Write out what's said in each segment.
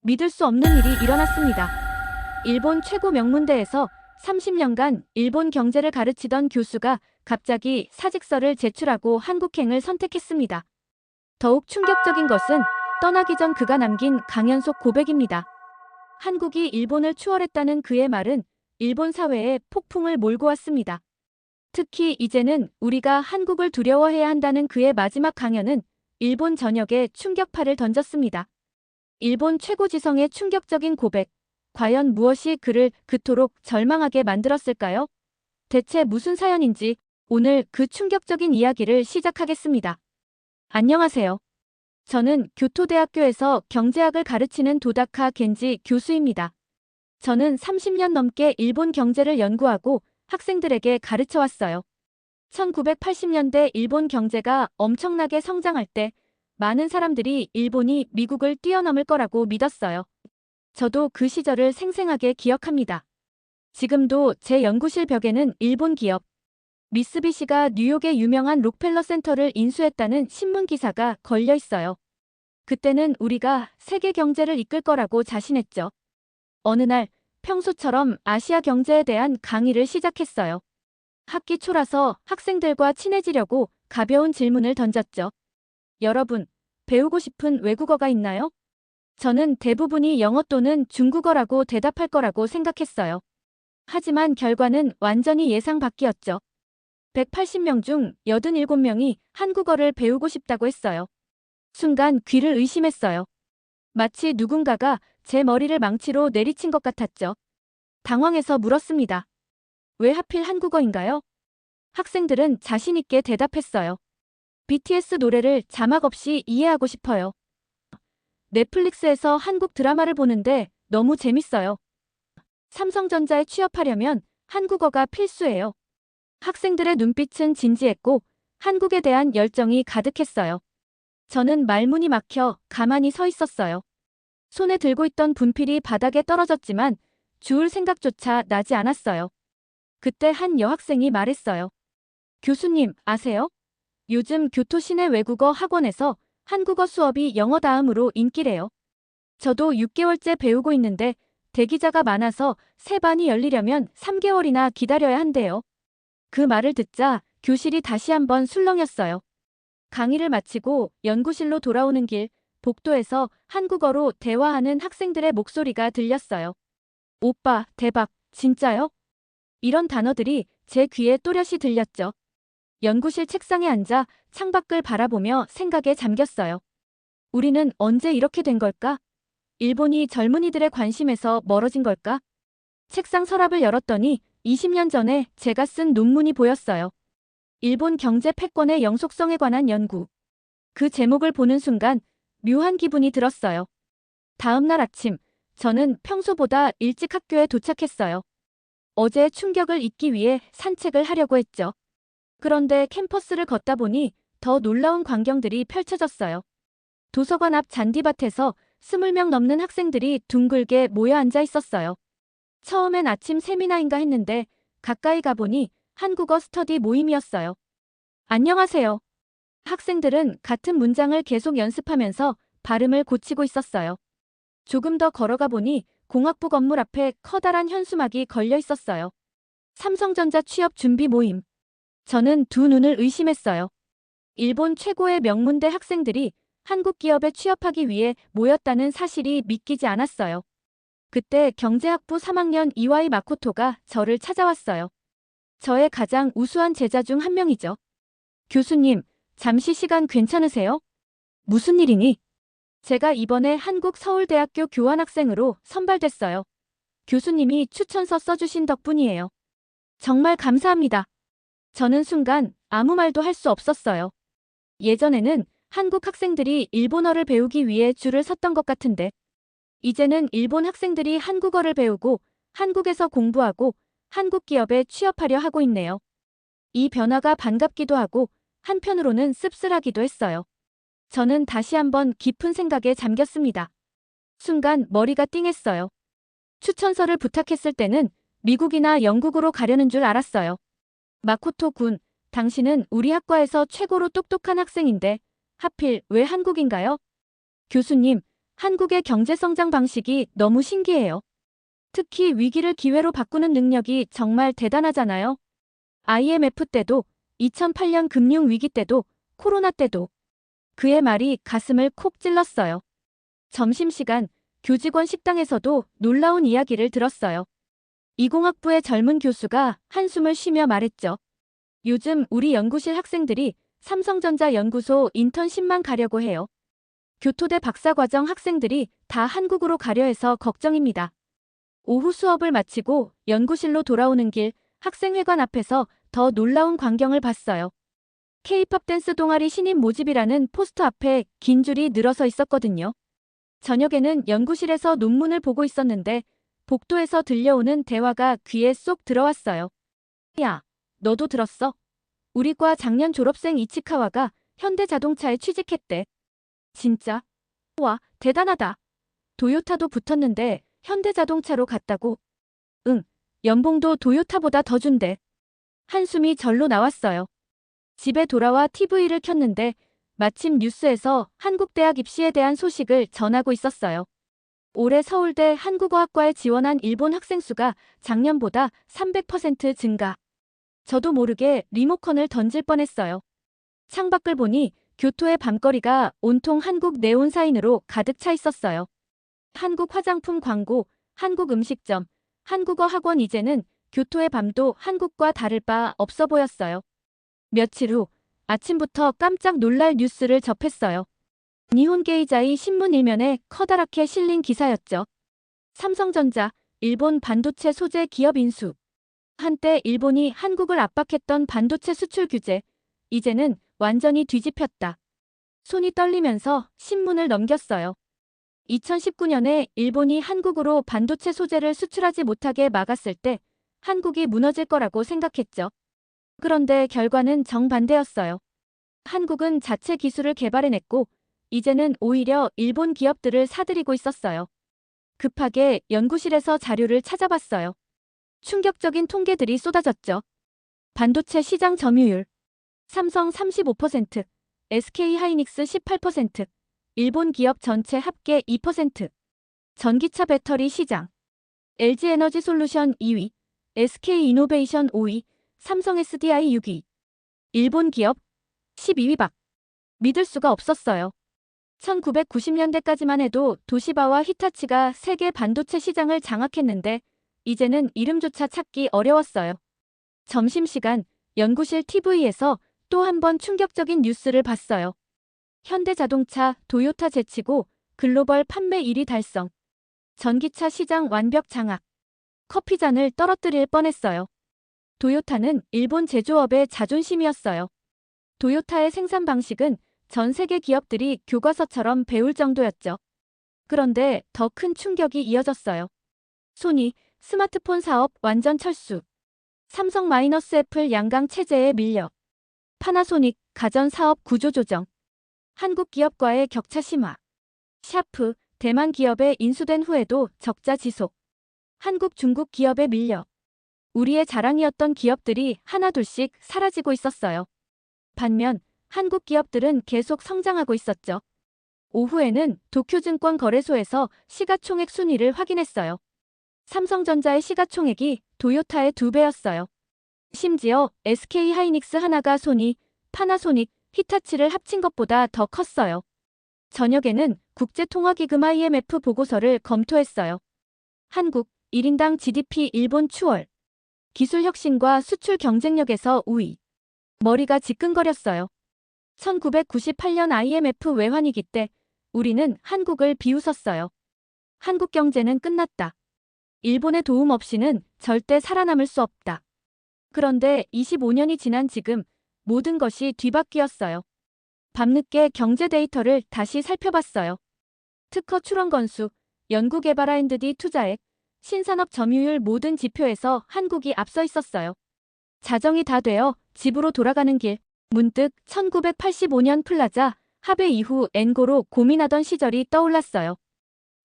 믿을 수 없는 일이 일어났습니다. 일본 최고 명문대에서 30년간 일본 경제를 가르치던 교수가 갑자기 사직서를 제출하고 한국행을 선택했습니다. 더욱 충격적인 것은 떠나기 전 그가 남긴 강연 속 고백입니다. 한국이 일본을 추월했다는 그의 말은 일본 사회에 폭풍을 몰고 왔습니다. 특히 이제는 우리가 한국을 두려워해야 한다는 그의 마지막 강연은 일본 전역에 충격파를 던졌습니다. 일본 최고지성의 충격적인 고백. 과연 무엇이 그를 그토록 절망하게 만들었을까요? 대체 무슨 사연인지 오늘 그 충격적인 이야기를 시작하겠습니다. 안녕하세요. 저는 교토대학교에서 경제학을 가르치는 도다카 겐지 교수입니다. 저는 30년 넘게 일본 경제를 연구하고 학생들에게 가르쳐 왔어요. 1980년대 일본 경제가 엄청나게 성장할 때 많은 사람들이 일본이 미국을 뛰어넘을 거라고 믿었어요. 저도 그 시절을 생생하게 기억합니다. 지금도 제 연구실 벽에는 일본 기업 미쓰비시가 뉴욕의 유명한 록펠러 센터를 인수했다는 신문 기사가 걸려 있어요. 그때는 우리가 세계 경제를 이끌 거라고 자신했죠. 어느 날 평소처럼 아시아 경제에 대한 강의를 시작했어요. 학기 초라서 학생들과 친해지려고 가벼운 질문을 던졌죠. 여러분, 배우고 싶은 외국어가 있나요? 저는 대부분이 영어 또는 중국어라고 대답할 거라고 생각했어요. 하지만 결과는 완전히 예상 밖이었죠. 180명 중 87명이 한국어를 배우고 싶다고 했어요. 순간 귀를 의심했어요. 마치 누군가가 제 머리를 망치로 내리친 것 같았죠. 당황해서 물었습니다. 왜 하필 한국어인가요? 학생들은 자신 있게 대답했어요. BTS 노래를 자막 없이 이해하고 싶어요. 넷플릭스에서 한국 드라마를 보는데 너무 재밌어요. 삼성전자에 취업하려면 한국어가 필수예요. 학생들의 눈빛은 진지했고 한국에 대한 열정이 가득했어요. 저는 말문이 막혀 가만히 서 있었어요. 손에 들고 있던 분필이 바닥에 떨어졌지만 주울 생각조차 나지 않았어요. 그때 한 여학생이 말했어요. 교수님, 아세요? 요즘 교토 시내 외국어 학원에서 한국어 수업이 영어 다음으로 인기래요. 저도 6개월째 배우고 있는데 대기자가 많아서 새 반이 열리려면 3개월이나 기다려야 한대요. 그 말을 듣자 교실이 다시 한번 술렁였어요. 강의를 마치고 연구실로 돌아오는 길, 복도에서 한국어로 대화하는 학생들의 목소리가 들렸어요. 오빠, 대박, 진짜요? 이런 단어들이 제 귀에 또렷이 들렸죠. 연구실 책상에 앉아 창밖을 바라보며 생각에 잠겼어요. 우리는 언제 이렇게 된 걸까? 일본이 젊은이들의 관심에서 멀어진 걸까? 책상 서랍을 열었더니 20년 전에 제가 쓴 논문이 보였어요. 일본 경제 패권의 영속성에 관한 연구. 그 제목을 보는 순간 묘한 기분이 들었어요. 다음 날 아침, 저는 평소보다 일찍 학교에 도착했어요. 어제의 충격을 잊기 위해 산책을 하려고 했죠. 그런데 캠퍼스를 걷다 보니 더 놀라운 광경들이 펼쳐졌어요. 도서관 앞 잔디밭에서 20명 넘는 학생들이 둥글게 모여 앉아 있었어요. 처음엔 아침 세미나인가 했는데 가까이 가보니 한국어 스터디 모임이었어요. 안녕하세요. 학생들은 같은 문장을 계속 연습하면서 발음을 고치고 있었어요. 조금 더 걸어가 보니 공학부 건물 앞에 커다란 현수막이 걸려 있었어요. 삼성전자 취업 준비 모임. 저는 두 눈을 의심했어요. 일본 최고의 명문대 학생들이 한국 기업에 취업하기 위해 모였다는 사실이 믿기지 않았어요. 그때 경제학부 3학년 이와이 마코토가 저를 찾아왔어요. 저의 가장 우수한 제자 중 한 명이죠. 교수님, 잠시 시간 괜찮으세요? 무슨 일이니? 제가 이번에 한국 서울대학교 교환학생으로 선발됐어요. 교수님이 추천서 써주신 덕분이에요. 정말 감사합니다. 저는 순간 아무 말도 할 수 없었어요. 예전에는 한국 학생들이 일본어를 배우기 위해 줄을 섰던 것 같은데, 이제는 일본 학생들이 한국어를 배우고 한국에서 공부하고 한국 기업에 취업하려 하고 있네요. 이 변화가 반갑기도 하고 한편으로는 씁쓸하기도 했어요. 저는 다시 한번 깊은 생각에 잠겼습니다. 순간 머리가 띵했어요. 추천서를 부탁했을 때는 미국이나 영국으로 가려는 줄 알았어요. 마코토 군, 당신은 우리 학과에서 최고로 똑똑한 학생인데 하필 왜 한국인가요? 교수님, 한국의 경제 성장 방식이 너무 신기해요. 특히 위기를 기회로 바꾸는 능력이 정말 대단하잖아요. IMF 때도, 2008년 금융위기 때도, 코로나 때도. 그의 말이 가슴을 콕 찔렀어요. 점심시간, 교직원 식당에서도 놀라운 이야기를 들었어요. 이공학부의 젊은 교수가 한숨을 쉬며 말했죠. 요즘 우리 연구실 학생들이 삼성전자 연구소 인턴십만 가려고 해요. 교토대 박사과정 학생들이 다 한국으로 가려 해서 걱정입니다. 오후 수업을 마치고 연구실로 돌아오는 길 학생회관 앞에서 더 놀라운 광경을 봤어요. K-팝 댄스 동아리 신입 모집이라는 포스터 앞에 긴 줄이 늘어서 있었거든요. 저녁에는 연구실에서 논문을 보고 있었는데 복도에서 들려오는 대화가 귀에 쏙 들어왔어요. 야, 너도 들었어? 우리 과 작년 졸업생 이치카와가 현대자동차에 취직했대. 진짜? 와, 대단하다. 도요타도 붙었는데 현대자동차로 갔다고? 응, 연봉도 도요타보다 더 준대. 한숨이 절로 나왔어요. 집에 돌아와 TV를 켰는데 마침 뉴스에서 한국대학 입시에 대한 소식을 전하고 있었어요. 올해 서울대 한국어학과에 지원한 일본 학생 수가 작년보다 300% 증가. 저도 모르게 리모컨을 던질 뻔했어요. 창밖을 보니 교토의 밤거리가 온통 한국 네온 사인으로 가득 차 있었어요. 한국 화장품 광고, 한국 음식점, 한국어 학원. 이제는 교토의 밤도 한국과 다를 바 없어 보였어요. 며칠 후 아침부터 깜짝 놀랄 뉴스를 접했어요. 니혼게이자이 신문 일면에 커다랗게 실린 기사였죠. 삼성전자, 일본 반도체 소재 기업 인수. 한때 일본이 한국을 압박했던 반도체 수출 규제, 이제는 완전히 뒤집혔다. 손이 떨리면서 신문을 넘겼어요. 2019년에 일본이 한국으로 반도체 소재를 수출하지 못하게 막았을 때 한국이 무너질 거라고 생각했죠. 그런데 결과는 정반대였어요. 한국은 자체 기술을 개발해냈고 이제는 오히려 일본 기업들을 사들이고 있었어요. 급하게 연구실에서 자료를 찾아봤어요. 충격적인 통계들이 쏟아졌죠. 반도체 시장 점유율. 삼성 35%, SK하이닉스 18%, 일본 기업 전체 합계 2%. 전기차 배터리 시장. LG에너지솔루션 2위, SK이노베이션 5위, 삼성 SDI 6위. 일본 기업 12위 밖. 믿을 수가 없었어요. 1990년대까지만 해도 도시바와 히타치가 세계 반도체 시장을 장악했는데 이제는 이름조차 찾기 어려웠어요. 점심시간 연구실 TV에서 또 한 번 충격적인 뉴스를 봤어요. 현대자동차, 도요타 제치고 글로벌 판매 1위 달성. 전기차 시장 완벽 장악. 커피잔을 떨어뜨릴 뻔했어요. 도요타는 일본 제조업의 자존심이었어요. 도요타의 생산 방식은 전 세계 기업들이 교과서처럼 배울 정도였죠. 그런데 더 큰 충격이 이어졌어요. 소니, 스마트폰 사업 완전 철수. 삼성 -애플 양강 체제에 밀려. 파나소닉, 가전 사업 구조 조정. 한국 기업과의 격차 심화. 샤프, 대만 기업에 인수된 후에도 적자 지속. 한국 중국 기업에 밀려. 우리의 자랑이었던 기업들이 하나둘씩 사라지고 있었어요. 반면 한국 기업들은 계속 성장하고 있었죠. 오후에는 도쿄증권 거래소에서 시가총액 순위를 확인했어요. 삼성전자의 시가총액이 도요타의 2배였어요. 심지어 SK하이닉스 하나가 소니, 파나소닉, 히타치를 합친 것보다 더 컸어요. 저녁에는 국제통화기금 IMF 보고서를 검토했어요. 한국 1인당 GDP 일본 추월. 기술 혁신과 수출 경쟁력에서 우위. 머리가 지끈거렸어요. 1998년 IMF 외환위기 때 우리는 한국을 비웃었어요. 한국 경제는 끝났다. 일본의 도움 없이는 절대 살아남을 수 없다. 그런데 25년이 지난 지금 모든 것이 뒤바뀌었어요. 밤늦게 경제 데이터를 다시 살펴봤어요. 특허 출원 건수, 연구개발 R&D 투자액, 신산업 점유율 모든 지표에서 한국이 앞서 있었어요. 자정이 다 되어 집으로 돌아가는 길, 문득 1985년 플라자 합의 이후 엔고로 고민하던 시절이 떠올랐어요.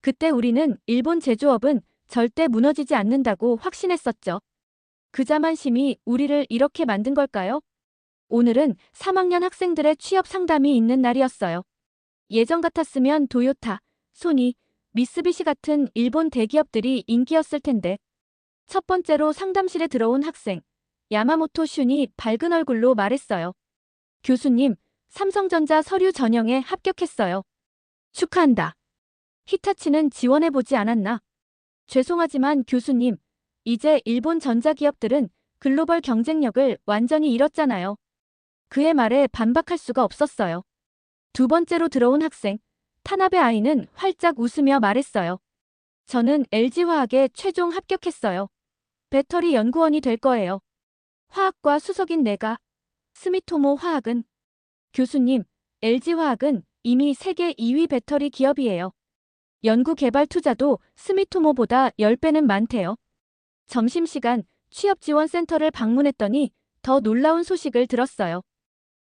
그때 우리는 일본 제조업은 절대 무너지지 않는다고 확신했었죠. 그 자만심이 우리를 이렇게 만든 걸까요? 오늘은 3학년 학생들의 취업 상담이 있는 날이었어요. 예전 같았으면 도요타, 소니, 미쓰비시 같은 일본 대기업들이 인기였을 텐데. 첫 번째로 상담실에 들어온 학생, 야마모토 슌이 밝은 얼굴로 말했어요. 교수님, 삼성전자 서류 전형에 합격했어요. 축하한다. 히타치는 지원해보지 않았나? 죄송하지만 교수님, 이제 일본 전자기업들은 글로벌 경쟁력을 완전히 잃었잖아요. 그의 말에 반박할 수가 없었어요. 두 번째로 들어온 학생, 타나베 아이는 활짝 웃으며 말했어요. 저는 LG화학에 최종 합격했어요. 배터리 연구원이 될 거예요. 화학과 수석인 내가. 스미토모 화학은? 교수님, LG화학은 이미 세계 2위 배터리 기업이에요. 연구 개발 투자도 스미토모보다 10배는 많대요. 점심시간 취업지원센터를 방문했더니 더 놀라운 소식을 들었어요.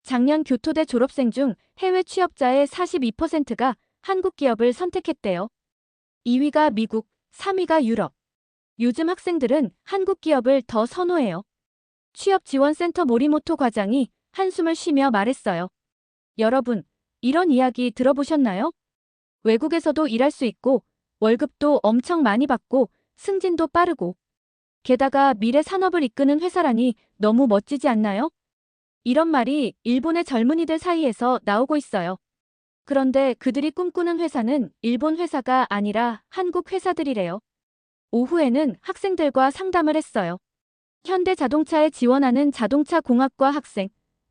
작년 교토대 졸업생 중 해외 취업자의 42%가 한국 기업을 선택했대요. 2위가 미국, 3위가 유럽. 요즘 학생들은 한국 기업을 더 선호해요. 취업지원센터 모리모토 과장이 한숨을 쉬며 말했어요. 여러분, 이런 이야기 들어보셨나요? 외국에서도 일할 수 있고, 월급도 엄청 많이 받고, 승진도 빠르고, 게다가 미래 산업을 이끄는 회사라니 너무 멋지지 않나요? 이런 말이 일본의 젊은이들 사이에서 나오고 있어요. 그런데 그들이 꿈꾸는 회사는 일본 회사가 아니라 한국 회사들이래요. 오후에는 학생들과 상담을 했어요. 현대자동차에 지원하는 자동차공학과 학생,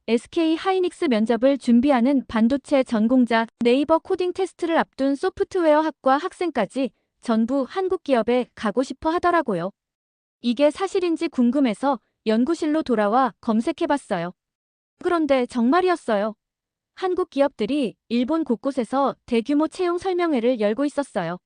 SK 하이닉스 면접을 준비하는 반도체 전공자, 네이버 코딩 테스트를 앞둔 소프트웨어 학과 학생까지 전부 한국 기업에 가고 싶어 하더라고요. 이게 사실인지 궁금해서 연구실로 돌아와 검색해봤어요. 그런데 정말이었어요. 한국 기업들이 일본 곳곳에서 대규모 채용 설명회를 열고 있었어요.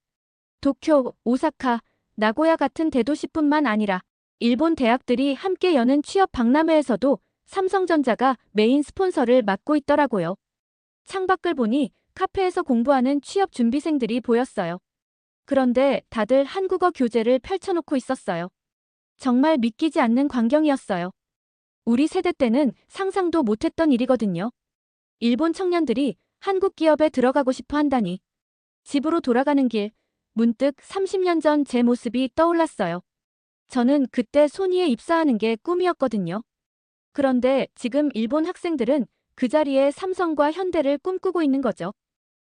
도쿄, 오사카, 나고야 같은 대도시뿐만 아니라 일본 대학들이 함께 여는 취업 박람회에서도 삼성전자가 메인 스폰서를 맡고 있더라고요. 창밖을 보니 카페에서 공부하는 취업 준비생들이 보였어요. 그런데 다들 한국어 교재를 펼쳐놓고 있었어요. 정말 믿기지 않는 광경이었어요. 우리 세대 때는 상상도 못했던 일이거든요. 일본 청년들이 한국 기업에 들어가고 싶어 한다니. 집으로 돌아가는 길, 문득 30년 전 제 모습이 떠올랐어요. 저는 그때 소니에 입사하는 게 꿈이었거든요. 그런데 지금 일본 학생들은 그 자리에 삼성과 현대를 꿈꾸고 있는 거죠.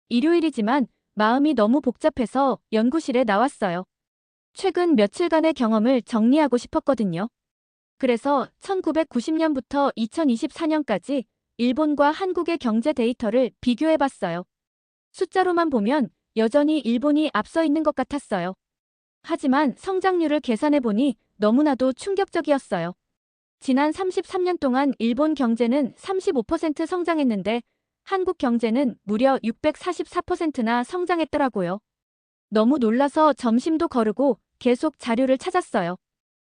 일요일이지만 마음이 너무 복잡해서 연구실에 나왔어요. 최근 며칠간의 경험을 정리하고 싶었거든요. 그래서 1990년부터 2024년까지 일본과 한국의 경제 데이터를 비교해봤어요. 숫자로만 보면 여전히 일본이 앞서 있는 것 같았어요. 하지만 성장률을 계산해보니 너무나도 충격적이었어요. 지난 33년 동안 일본 경제는 35% 성장했는데 한국 경제는 무려 644%나 성장했더라고요. 너무 놀라서 점심도 거르고 계속 자료를 찾았어요.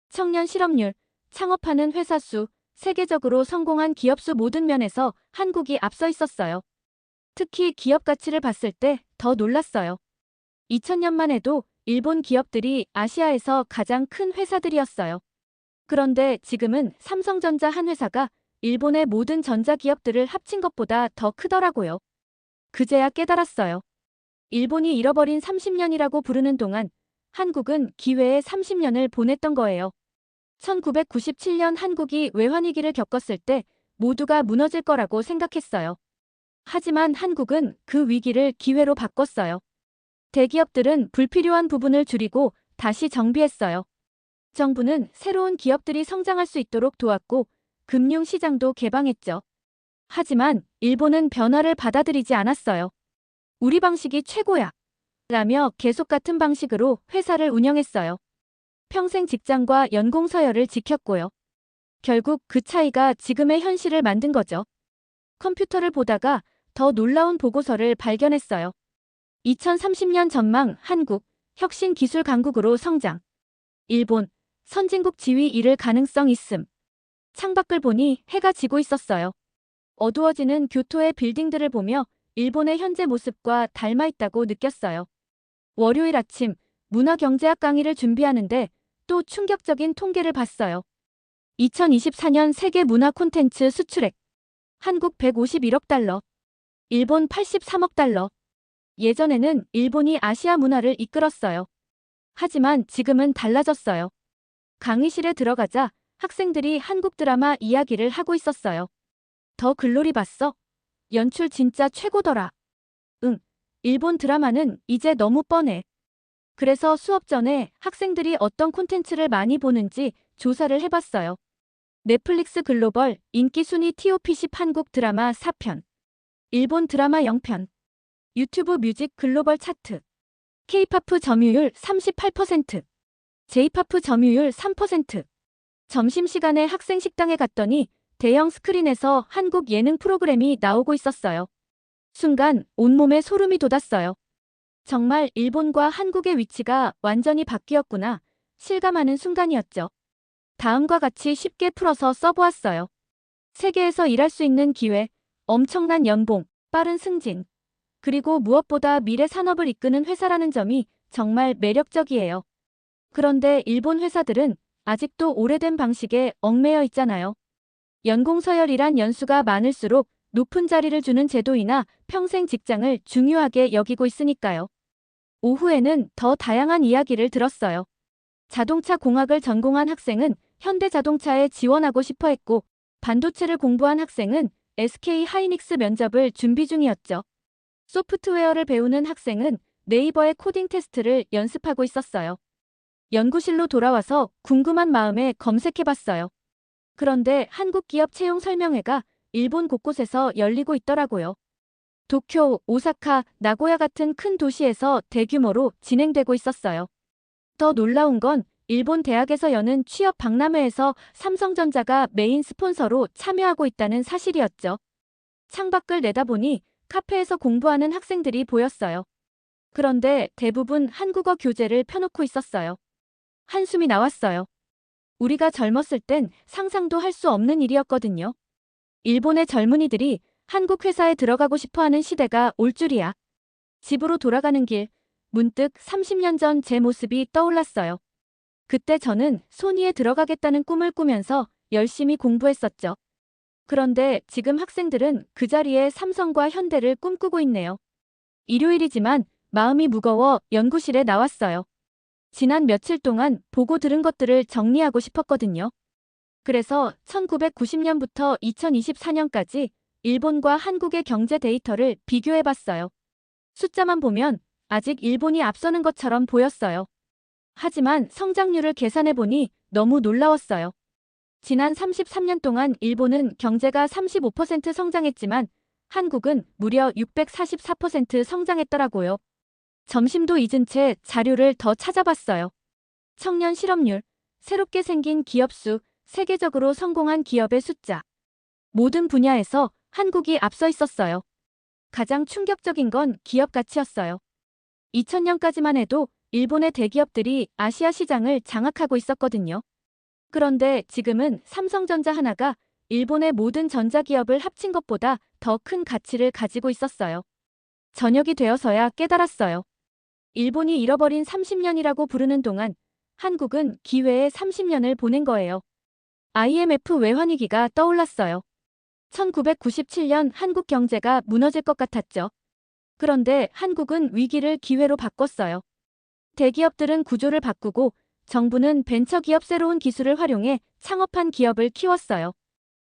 청년 실업률, 창업하는 회사 수, 세계적으로 성공한 기업 수 모든 면에서 한국이 앞서 있었어요. 특히 기업 가치를 봤을 때 더 놀랐어요. 2000년만 해도 일본 기업들이 아시아에서 가장 큰 회사들이었어요. 그런데 지금은 삼성전자 한 회사가 일본의 모든 전자기업들을 합친 것보다 더 크더라고요. 그제야 깨달았어요. 일본이 잃어버린 30년이라고 부르는 동안 한국은 기회의 30년을 보냈던 거예요. 1997년 한국이 외환위기를 겪었을 때 모두가 무너질 거라고 생각했어요. 하지만 한국은 그 위기를 기회로 바꿨어요. 대기업들은 불필요한 부분을 줄이고 다시 정비했어요. 정부는 새로운 기업들이 성장할 수 있도록 도왔고 금융시장도 개방했죠. 하지만 일본은 변화를 받아들이지 않았어요. 우리 방식이 최고야. 라며 계속 같은 방식으로 회사를 운영했어요. 평생 직장과 연공 서열을 지켰고요. 결국 그 차이가 지금의 현실을 만든 거죠. 컴퓨터를 보다가 더 놀라운 보고서를 발견했어요. 2030년 전망 한국, 혁신 기술 강국으로 성장. 일본, 선진국 지위 이를 가능성 있음. 창밖을 보니 해가 지고 있었어요. 어두워지는 교토의 빌딩들을 보며 일본의 현재 모습과 닮아 있다고 느꼈어요. 월요일 아침 문화경제학 강의를 준비하는데 또 충격적인 통계를 봤어요. 2024년 세계 문화 콘텐츠 수출액. 한국 151억 달러. 일본 83억 달러. 예전에는 일본이 아시아 문화를 이끌었어요. 하지만 지금은 달라졌어요. 강의실에 들어가자 학생들이 한국 드라마 이야기를 하고 있었어요. 더 글로리 봤어? 연출 진짜 최고더라. 응, 일본 드라마는 이제 너무 뻔해. 그래서 수업 전에 학생들이 어떤 콘텐츠를 많이 보는지 조사를 해봤어요. 넷플릭스 글로벌 인기 순위 TOP10 한국 드라마 4편, 일본 드라마 0편, 유튜브 뮤직 글로벌 차트, K-팝 점유율 38%, J-팝 점유율 3%. 점심시간에 학생 식당에 갔더니 대형 스크린에서 한국 예능 프로그램이 나오고 있었어요. 순간 온몸에 소름이 돋았어요. 정말 일본과 한국의 위치가 완전히 바뀌었구나 실감하는 순간이었죠. 다음과 같이 쉽게 풀어서 써보았어요. 세계에서 일할 수 있는 기회, 엄청난 연봉, 빠른 승진, 그리고 무엇보다 미래 산업을 이끄는 회사라는 점이 정말 매력적이에요. 그런데 일본 회사들은 아직도 오래된 방식에 얽매여 있잖아요. 연공서열이란 연수가 많을수록 높은 자리를 주는 제도이나 평생 직장을 중요하게 여기고 있으니까요. 오후에는 더 다양한 이야기를 들었어요. 자동차 공학을 전공한 학생은 현대자동차에 지원하고 싶어 했고, 반도체를 공부한 학생은 SK 하이닉스 면접을 준비 중이었죠. 소프트웨어를 배우는 학생은 네이버의 코딩 테스트를 연습하고 있었어요. 연구실로 돌아와서 궁금한 마음에 검색해봤어요. 그런데 한국 기업 채용 설명회가 일본 곳곳에서 열리고 있더라고요. 도쿄, 오사카, 나고야 같은 큰 도시에서 대규모로 진행되고 있었어요. 더 놀라운 건 일본 대학에서 여는 취업 박람회에서 삼성전자가 메인 스폰서로 참여하고 있다는 사실이었죠. 창밖을 내다보니 카페에서 공부하는 학생들이 보였어요. 그런데 대부분 한국어 교재를 펴놓고 있었어요. 한숨이 나왔어요. 우리가 젊었을 땐 상상도 할 수 없는 일이었거든요. 일본의 젊은이들이 한국 회사에 들어가고 싶어하는 시대가 올 줄이야. 집으로 돌아가는 길, 문득 30년 전 제 모습이 떠올랐어요. 그때 저는 소니에 들어가겠다는 꿈을 꾸면서 열심히 공부했었죠. 그런데 지금 학생들은 그 자리에 삼성과 현대를 꿈꾸고 있네요. 일요일이지만 마음이 무거워 연구실에 나왔어요. 지난 며칠 동안 보고 들은 것들을 정리하고 싶었거든요. 그래서 1990년부터 2024년까지 일본과 한국의 경제 데이터를 비교해봤어요. 숫자만 보면 아직 일본이 앞서는 것처럼 보였어요. 하지만 성장률을 계산해보니 너무 놀라웠어요. 지난 33년 동안 일본은 경제가 35% 성장했지만 한국은 무려 644% 성장했더라고요. 점심도 잊은 채 자료를 더 찾아봤어요. 청년 실업률, 새롭게 생긴 기업 수, 세계적으로 성공한 기업의 숫자. 모든 분야에서 한국이 앞서 있었어요. 가장 충격적인 건 기업 가치였어요. 2000년까지만 해도 일본의 대기업들이 아시아 시장을 장악하고 있었거든요. 그런데 지금은 삼성전자 하나가 일본의 모든 전자기업을 합친 것보다 더 큰 가치를 가지고 있었어요. 저녁이 되어서야 깨달았어요. 일본이 잃어버린 30년이라고 부르는 동안 한국은 기회의 30년을 보낸 거예요. IMF 외환위기가 떠올랐어요. 1997년 한국 경제가 무너질 것 같았죠. 그런데 한국은 위기를 기회로 바꿨어요. 대기업들은 구조를 바꾸고 정부는 벤처기업 새로운 기술을 활용해 창업한 기업을 키웠어요.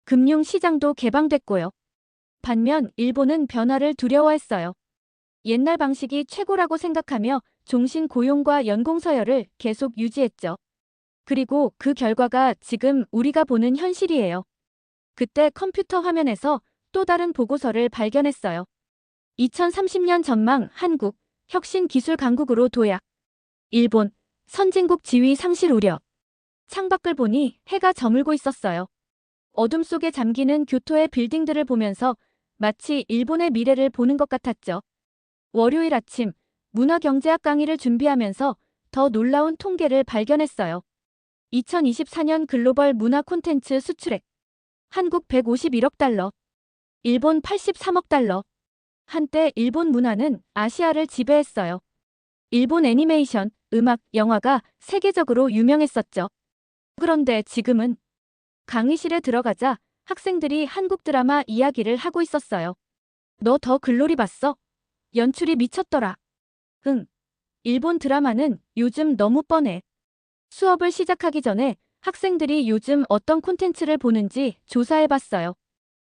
금융시장도 개방됐고요. 반면 일본은 변화를 두려워했어요. 옛날 방식이 최고라고 생각하며 종신 고용과 연공서열을 계속 유지했죠. 그리고 그 결과가 지금 우리가 보는 현실이에요. 그때 컴퓨터 화면에서 또 다른 보고서를 발견했어요. 2030년 전망 한국, 혁신 기술 강국으로 도약. 일본, 선진국 지위 상실 우려. 창밖을 보니 해가 저물고 있었어요. 어둠 속에 잠기는 교토의 빌딩들을 보면서 마치 일본의 미래를 보는 것 같았죠. 월요일 아침 문화경제학 강의를 준비하면서 더 놀라운 통계를 발견했어요. 2024년 글로벌 문화 콘텐츠 수출액. 한국 151억 달러, 일본 83억 달러. 한때 일본 문화는 아시아를 지배했어요. 일본 애니메이션, 음악, 영화가 세계적으로 유명했었죠. 그런데 지금은 강의실에 들어가자 학생들이 한국 드라마 이야기를 하고 있었어요. 너 더 글로리 봤어? 연출이 미쳤더라. 응. 일본 드라마는 요즘 너무 뻔해. 수업을 시작하기 전에 학생들이 요즘 어떤 콘텐츠를 보는지 조사해봤어요.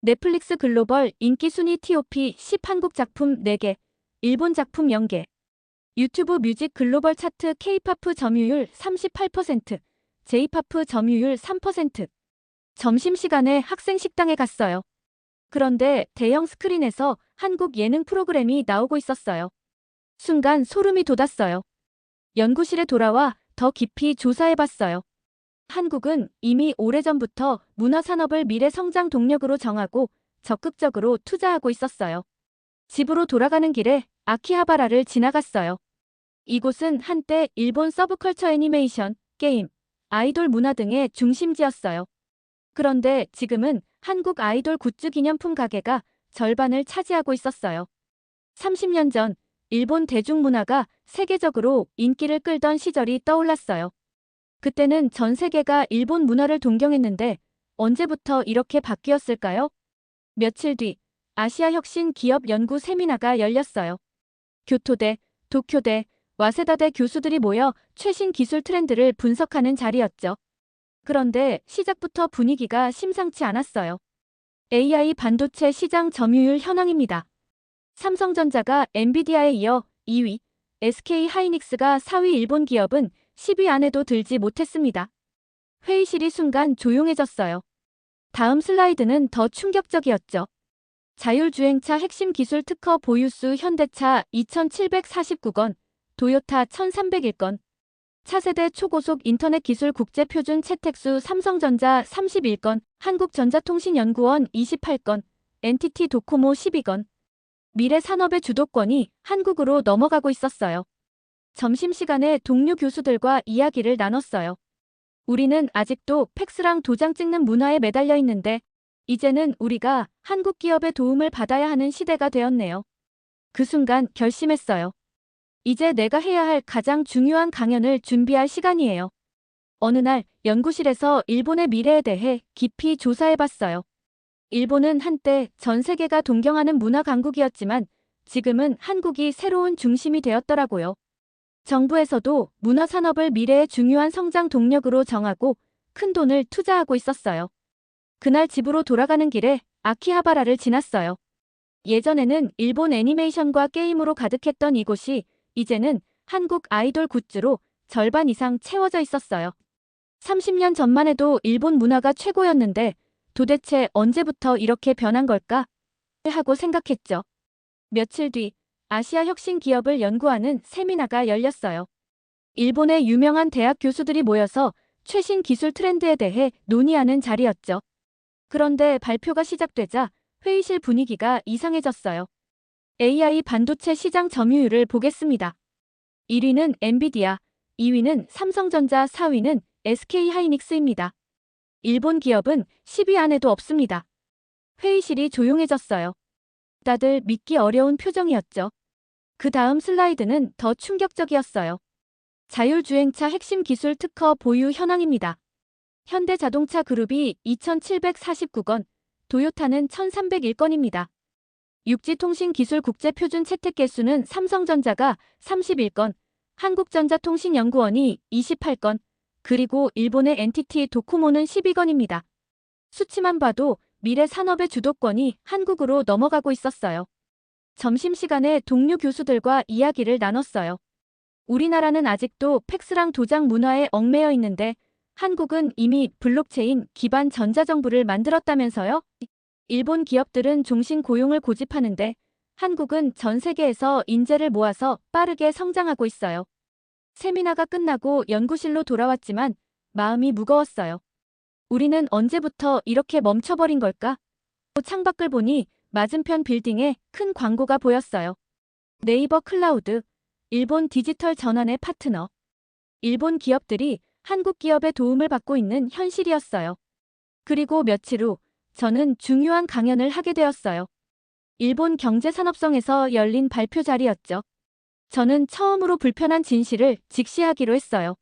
넷플릭스 글로벌 인기 순위 TOP 10 한국 작품 4개, 일본 작품 0개. 유튜브 뮤직 글로벌 차트 K-팝 점유율 38%, J-팝 점유율 3%. 점심시간에 학생 식당에 갔어요. 그런데 대형 스크린에서 한국 예능 프로그램이 나오고 있었어요. 순간 소름이 돋았어요. 연구실에 돌아와 더 깊이 조사해봤어요. 한국은 이미 오래전부터 문화산업을 미래 성장 동력으로 정하고 적극적으로 투자하고 있었어요. 집으로 돌아가는 길에 아키하바라를 지나갔어요. 이곳은 한때 일본 서브컬처 애니메이션, 게임, 아이돌 문화 등의 중심지였어요. 그런데 지금은 한국 아이돌 굿즈 기념품 가게가 절반을 차지하고 있었어요. 30년 전 일본 대중문화가 세계적으로 인기를 끌던 시절이 떠올랐어요. 그때는 전 세계가 일본 문화를 동경했는데 언제부터 이렇게 바뀌었을까요? 며칠 뒤 아시아 혁신 기업 연구 세미나가 열렸어요. 교토대, 도쿄대, 와세다대 교수들이 모여 최신 기술 트렌드를 분석하는 자리였죠. 그런데 시작부터 분위기가 심상치 않았어요. AI 반도체 시장 점유율 현황입니다. 삼성전자가 엔비디아에 이어 2위, SK하이닉스가 4위. 일본 기업은 10위 안에도 들지 못했습니다. 회의실이 순간 조용해졌어요. 다음 슬라이드는 더 충격적이었죠. 자율주행차 핵심 기술 특허 보유수 현대차 2749건, 도요타 1301건, 차세대 초고속 인터넷 기술 국제표준 채택수 삼성전자 31건, 한국전자통신연구원 28건, NTT 도코모 12건. 미래 산업의 주도권이 한국으로 넘어가고 있었어요. 점심시간에 동료 교수들과 이야기를 나눴어요. 우리는 아직도 팩스랑 도장 찍는 문화에 매달려 있는데 이제는 우리가 한국 기업의 도움을 받아야 하는 시대가 되었네요. 그 순간 결심했어요. 이제 내가 해야 할 가장 중요한 강연을 준비할 시간이에요. 어느 날 연구실에서 일본의 미래에 대해 깊이 조사해봤어요. 일본은 한때 전 세계가 동경하는 문화 강국이었지만 지금은 한국이 새로운 중심이 되었더라고요. 정부에서도 문화 산업을 미래의 중요한 성장 동력으로 정하고 큰 돈을 투자하고 있었어요. 그날 집으로 돌아가는 길에 아키하바라를 지났어요. 예전에는 일본 애니메이션과 게임으로 가득했던 이곳이 이제는 한국 아이돌 굿즈로 절반 이상 채워져 있었어요. 30년 전만 해도 일본 문화가 최고였는데 도대체 언제부터 이렇게 변한 걸까? 하고 생각했죠. 며칠 뒤 아시아 혁신 기업을 연구하는 세미나가 열렸어요. 일본의 유명한 대학 교수들이 모여서 최신 기술 트렌드에 대해 논의하는 자리였죠. 그런데 발표가 시작되자 회의실 분위기가 이상해졌어요. AI 반도체 시장 점유율을 보겠습니다. 1위는 엔비디아, 2위는 삼성전자, 4위는 SK하이닉스입니다. 일본 기업은 10위 안에도 없습니다. 회의실이 조용해졌어요. 다들 믿기 어려운 표정이었죠. 그 다음 슬라이드는 더 충격적이었어요. 자율주행차 핵심 기술 특허 보유 현황입니다. 현대자동차 그룹이 2749건, 도요타는 1301건입니다. 육지통신기술 국제표준 채택 개수는 삼성전자가 31건, 한국전자통신연구원이 28건, 그리고 일본의 NTT 도코모는 12건입니다. 수치만 봐도 미래 산업의 주도권이 한국으로 넘어가고 있었어요. 점심시간에 동료 교수들과 이야기를 나눴어요. 우리나라는 아직도 팩스랑 도장 문화에 얽매여 있는데 한국은 이미 블록체인 기반 전자정부를 만들었다면서요? 일본 기업들은 종신 고용을 고집하는데 한국은 전 세계에서 인재를 모아서 빠르게 성장하고 있어요. 세미나가 끝나고 연구실로 돌아왔지만 마음이 무거웠어요. 우리는 언제부터 이렇게 멈춰버린 걸까? 창밖을 보니 맞은편 빌딩에 큰 광고가 보였어요. 네이버 클라우드, 일본 디지털 전환의 파트너. 일본 기업들이 한국 기업의 도움을 받고 있는 현실이었어요. 그리고 며칠 후 저는 중요한 강연을 하게 되었어요. 일본 경제산업성에서 열린 발표 자리였죠. 저는 처음으로 불편한 진실을 직시하기로 했어요.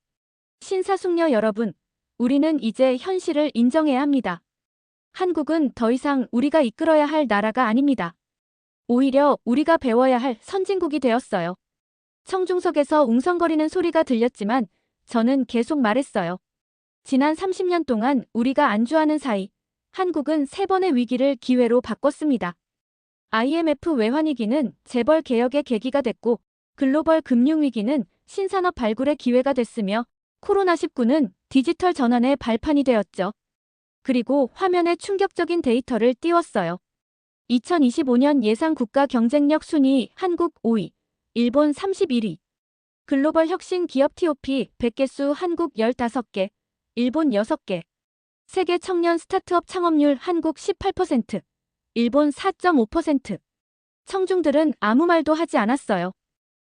신사숙녀 여러분, 우리는 이제 현실을 인정해야 합니다. 한국은 더 이상 우리가 이끌어야 할 나라가 아닙니다. 오히려 우리가 배워야 할 선진국이 되었어요. 청중석에서 웅성거리는 소리가 들렸지만 저는 계속 말했어요. 지난 30년 동안 우리가 안주하는 사이 한국은 3번의 위기를 기회로 바꿨습니다. IMF 외환위기는 재벌 개혁의 계기가 됐고 글로벌 금융위기는 신산업 발굴의 기회가 됐으며 코로나19는 디지털 전환의 발판이 되었죠. 그리고 화면에 충격적인 데이터를 띄웠어요. 2025년 예상 국가 경쟁력 순위 한국 5위, 일본 31위. 글로벌 혁신 기업 TOP 100개 수 한국 15개, 일본 6개. 세계 청년 스타트업 창업률 한국 18%, 일본 4.5%. 청중들은 아무 말도 하지 않았어요.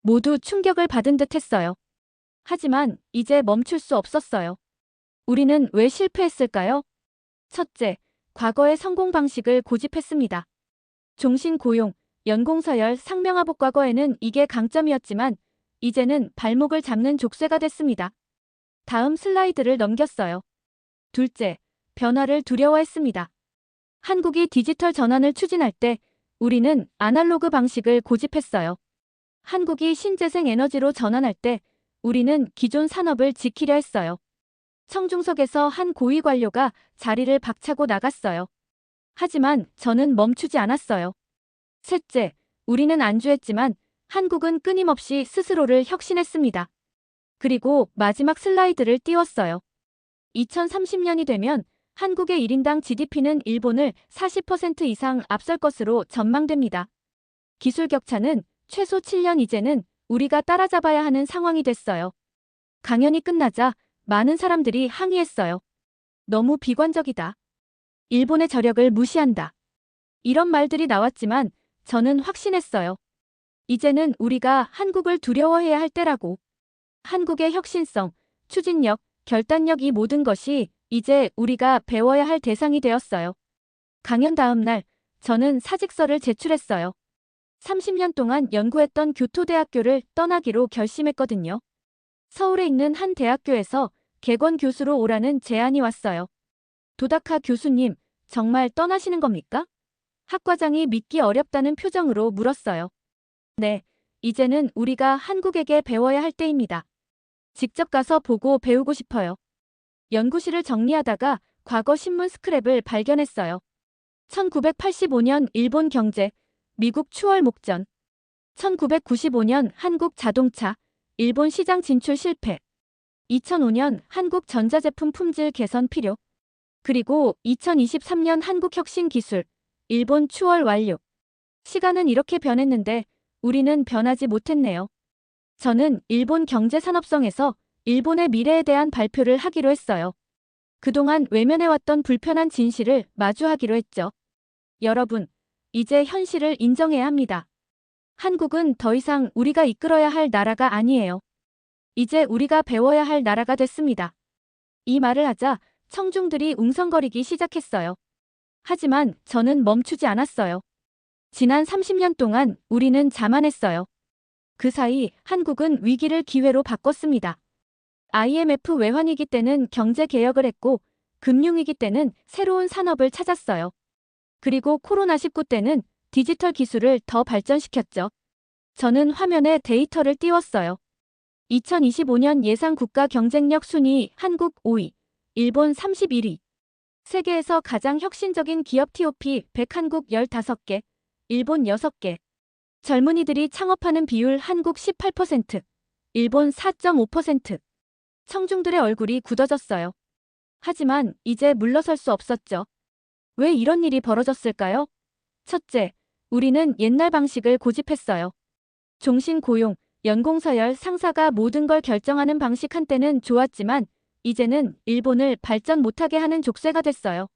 모두 충격을 받은 듯 했어요. 하지만 이제 멈출 수 없었어요. 우리는 왜 실패했을까요? 첫째, 과거의 성공 방식을 고집했습니다. 종신 고용, 연공서열, 상명하복 과거에는 이게 강점이었지만 이제는 발목을 잡는 족쇄가 됐습니다. 다음 슬라이드를 넘겼어요. 둘째, 변화를 두려워했습니다. 한국이 디지털 전환을 추진할 때 우리는 아날로그 방식을 고집했어요. 한국이 신재생 에너지로 전환할 때 우리는 기존 산업을 지키려 했어요. 청중석에서 한 고위 관료가 자리를 박차고 나갔어요. 하지만 저는 멈추지 않았어요. 셋째, 우리는 안주했지만 한국은 끊임없이 스스로를 혁신했습니다. 그리고 마지막 슬라이드를 띄웠어요. 2030년이 되면 한국의 1인당 GDP는 일본을 40% 이상 앞설 것으로 전망됩니다. 기술 격차는 최소 7년 이제는 우리가 따라잡아야 하는 상황이 됐어요. 강연이 끝나자 많은 사람들이 항의했어요. 너무 비관적이다. 일본의 저력을 무시한다. 이런 말들이 나왔지만 저는 확신했어요. 이제는 우리가 한국을 두려워해야 할 때라고. 한국의 혁신성, 추진력, 결단력 이 모든 것이 이제 우리가 배워야 할 대상이 되었어요. 강연 다음 날 저는 사직서를 제출했어요. 30년 동안 연구했던 교토대학교를 떠나기로 결심했거든요. 서울에 있는 한 대학교에서 객원 교수로 오라는 제안이 왔어요. 도다카 교수님, 정말 떠나시는 겁니까? 학과장이 믿기 어렵다는 표정으로 물었어요. 네, 이제는 우리가 한국에게 배워야 할 때입니다. 직접 가서 보고 배우고 싶어요. 연구실을 정리하다가 과거 신문 스크랩을 발견했어요. 1985년 일본 경제, 미국 추월 목전. 1995년 한국 자동차, 일본 시장 진출 실패. 2005년 한국 전자제품 품질 개선 필요. 그리고 2023년 한국 혁신 기술, 일본 추월 완료. 시간은 이렇게 변했는데 우리는 변하지 못했네요. 저는 일본 경제산업성에서 일본의 미래에 대한 발표를 하기로 했어요. 그동안 외면해왔던 불편한 진실을 마주하기로 했죠. 여러분, 이제 현실을 인정해야 합니다. 한국은 더 이상 우리가 이끌어야 할 나라가 아니에요. 이제 우리가 배워야 할 나라가 됐습니다. 이 말을 하자 청중들이 웅성거리기 시작했어요. 하지만 저는 멈추지 않았어요. 지난 30년 동안 우리는 자만했어요. 그 사이 한국은 위기를 기회로 바꿨습니다. IMF 외환위기 때는 경제 개혁을 했고 금융위기 때는 새로운 산업을 찾았어요. 그리고 코로나19 때는 디지털 기술을 더 발전시켰죠. 저는 화면에 데이터를 띄웠어요. 2025년 예상 국가 경쟁력 순위 한국 5위, 일본 31위. 세계에서 가장 혁신적인 기업 TOP 100 한국 15개, 일본 6개. 젊은이들이 창업하는 비율 한국 18%, 일본 4.5%. 청중들의 얼굴이 굳어졌어요. 하지만 이제 물러설 수 없었죠. 왜 이런 일이 벌어졌을까요? 첫째, 우리는 옛날 방식을 고집했어요. 종신 고용, 연공서열 상사가 모든 걸 결정하는 방식 한때는 좋았지만 이제는 일본을 발전 못하게 하는 족쇄가 됐어요.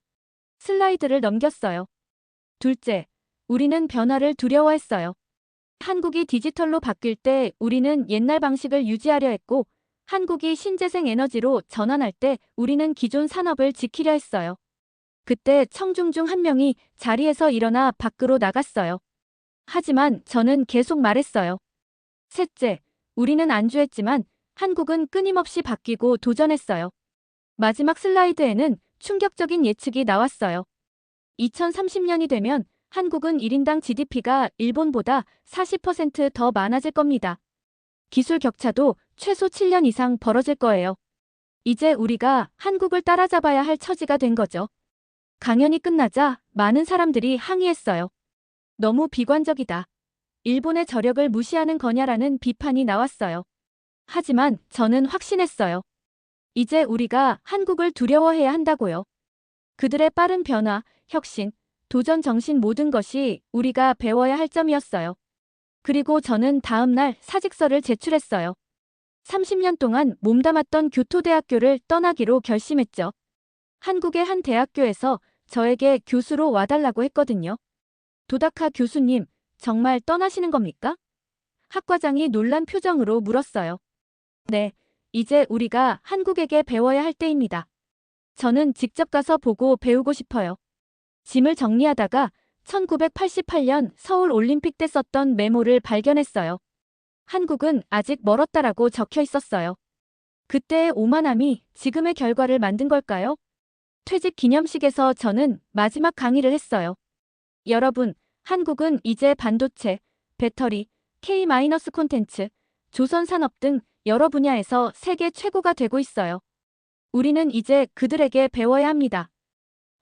슬라이드를 넘겼어요. 둘째, 우리는 변화를 두려워했어요. 한국이 디지털로 바뀔 때 우리는 옛날 방식을 유지하려 했고 한국이 신재생 에너지로 전환할 때 우리는 기존 산업을 지키려 했어요. 그때 청중 중 한 명이 자리에서 일어나 밖으로 나갔어요. 하지만 저는 계속 말했어요. 셋째, 우리는 안주했지만 한국은 끊임없이 바뀌고 도전했어요. 마지막 슬라이드에는 충격적인 예측이 나왔어요. 2030년이 되면 한국은 1인당 GDP가 일본보다 40%더 많아질 겁니다. 기술 격차도 최소 7년 이상 벌어질 거예요. 이제 우리가 한국을 따라잡아야 할 처지가 된 거죠. 강연이 끝나자 많은 사람들이 항의했어요. 너무 비관적이다. 일본의 저력을 무시하는 거냐라는 비판이 나왔어요. 하지만 저는 확신했어요. 이제 우리가 한국을 두려워해야 한다고요. 그들의 빠른 변화, 혁신, 도전 정신 모든 것이 우리가 배워야 할 점이었어요. 그리고 저는 다음 날 사직서를 제출했어요. 30년 동안 몸담았던 교토대학교를 떠나기로 결심했죠. 한국의 한 대학교에서 저에게 교수로 와달라고 했거든요. 도다카 교수님, 정말 떠나시는 겁니까? 학과장이 놀란 표정으로 물었어요. 네, 이제 우리가 한국에게 배워야 할 때입니다. 저는 직접 가서 보고 배우고 싶어요. 짐을 정리하다가 1988년 서울 올림픽 때 썼던 메모를 발견했어요. 한국은 아직 멀었다라고 적혀 있었어요. 그때의 오만함이 지금의 결과를 만든 걸까요? 퇴직 기념식에서 저는 마지막 강의를 했어요. 여러분, 한국은 이제 반도체, 배터리, K- 콘텐츠, 조선산업 등 여러 분야에서 세계 최고가 되고 있어요. 우리는 이제 그들에게 배워야 합니다.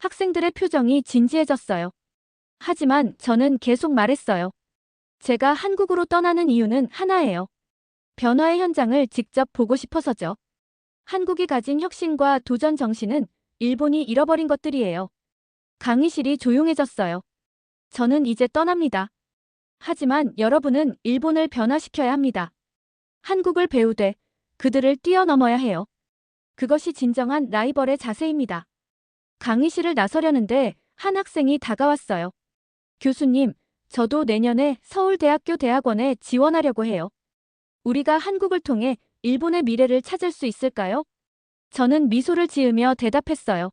학생들의 표정이 진지해졌어요. 하지만 저는 계속 말했어요. 제가 한국으로 떠나는 이유는 하나예요. 변화의 현장을 직접 보고 싶어서죠. 한국이 가진 혁신과 도전 정신은 일본이 잃어버린 것들이에요. 강의실이 조용해졌어요. 저는 이제 떠납니다. 하지만 여러분은 일본을 변화시켜야 합니다. 한국을 배우되 그들을 뛰어넘어야 해요. 그것이 진정한 라이벌의 자세입니다. 강의실을 나서려는데 한 학생이 다가왔어요. 교수님, 저도 내년에 서울대학교 대학원에 지원하려고 해요. 우리가 한국을 통해 일본의 미래를 찾을 수 있을까요? 저는 미소를 지으며 대답했어요.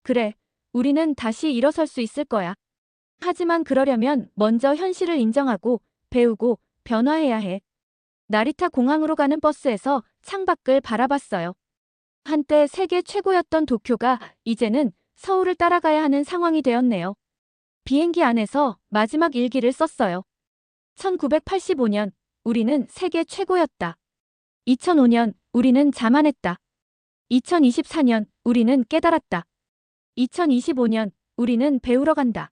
그래, 우리는 다시 일어설 수 있을 거야. 하지만 그러려면 먼저 현실을 인정하고 배우고 변화해야 해. 나리타 공항으로 가는 버스에서 창밖을 바라봤어요. 한때 세계 최고였던 도쿄가 이제는 서울을 따라가야 하는 상황이 되었네요. 비행기 안에서 마지막 일기를 썼어요. 1985년, 우리는 세계 최고였다. 2005년, 우리는 자만했다. 2024년, 우리는 깨달았다. 2025년, 우리는 배우러 간다.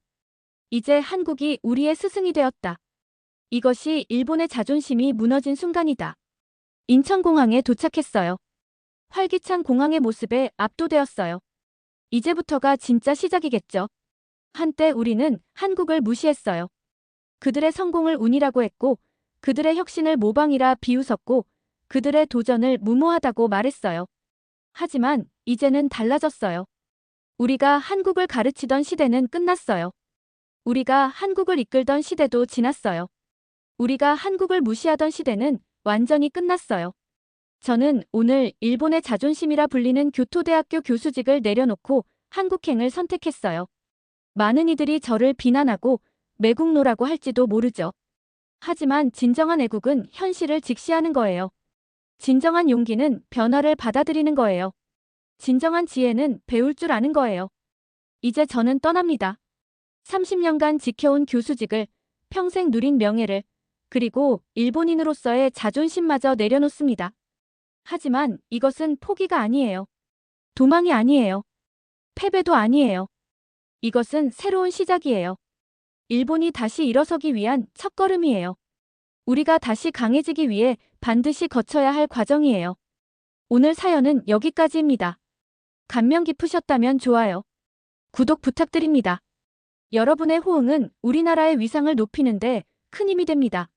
이제 한국이 우리의 스승이 되었다. 이것이 일본의 자존심이 무너진 순간이다. 인천공항에 도착했어요. 활기찬 공항의 모습에 압도되었어요. 이제부터가 진짜 시작이겠죠. 한때 우리는 한국을 무시했어요. 그들의 성공을 운이라고 했고, 그들의 혁신을 모방이라 비웃었고, 그들의 도전을 무모하다고 말했어요. 하지만 이제는 달라졌어요. 우리가 한국을 가르치던 시대는 끝났어요. 우리가 한국을 이끌던 시대도 지났어요. 우리가 한국을 무시하던 시대는 완전히 끝났어요. 저는 오늘 일본의 자존심이라 불리는 교토대학교 교수직을 내려놓고 한국행을 선택했어요. 많은 이들이 저를 비난하고 매국노라고 할지도 모르죠. 하지만 진정한 애국은 현실을 직시하는 거예요. 진정한 용기는 변화를 받아들이는 거예요. 진정한 지혜는 배울 줄 아는 거예요. 이제 저는 떠납니다. 30년간 지켜온 교수직을, 평생 누린 명예를, 그리고 일본인으로서의 자존심마저 내려놓습니다. 하지만 이것은 포기가 아니에요. 도망이 아니에요. 패배도 아니에요. 이것은 새로운 시작이에요. 일본이 다시 일어서기 위한 첫걸음이에요. 우리가 다시 강해지기 위해 반드시 거쳐야 할 과정이에요. 오늘 사연은 여기까지입니다. 감명 깊으셨다면 좋아요, 구독 부탁드립니다. 여러분의 호응은 우리나라의 위상을 높이는데 큰 힘이 됩니다.